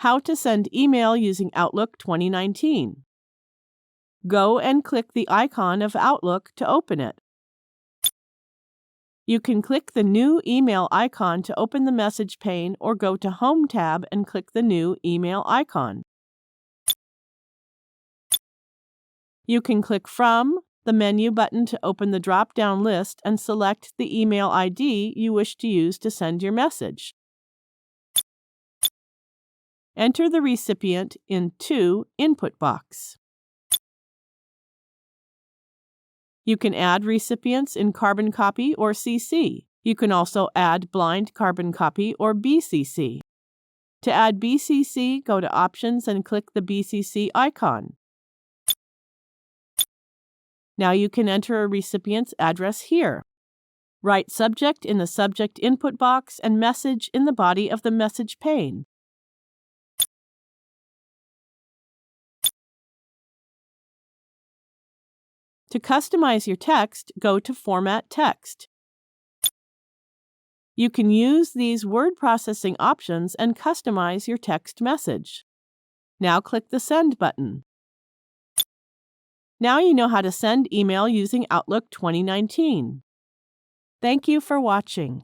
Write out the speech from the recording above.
How to send email using Outlook 2019. Go and click the icon of Outlook to open it. You can click the new email icon to open the message pane or go to Home tab and click the new email icon. You can click From the menu button to open the drop-down list and select the email ID you wish to use to send your message. Enter the recipient into input box. You can add recipients in carbon copy or CC. You can also add blind carbon copy or BCC. To add BCC, go to Options and click the BCC icon. Now you can enter a recipient's address here. Write subject in the subject input box and message in the body of the message pane. To customize your text, go to Format Text. You can use these word processing options and customize your text message. Now click the Send button. Now you know how to send email using Outlook 2019. Thank you for watching.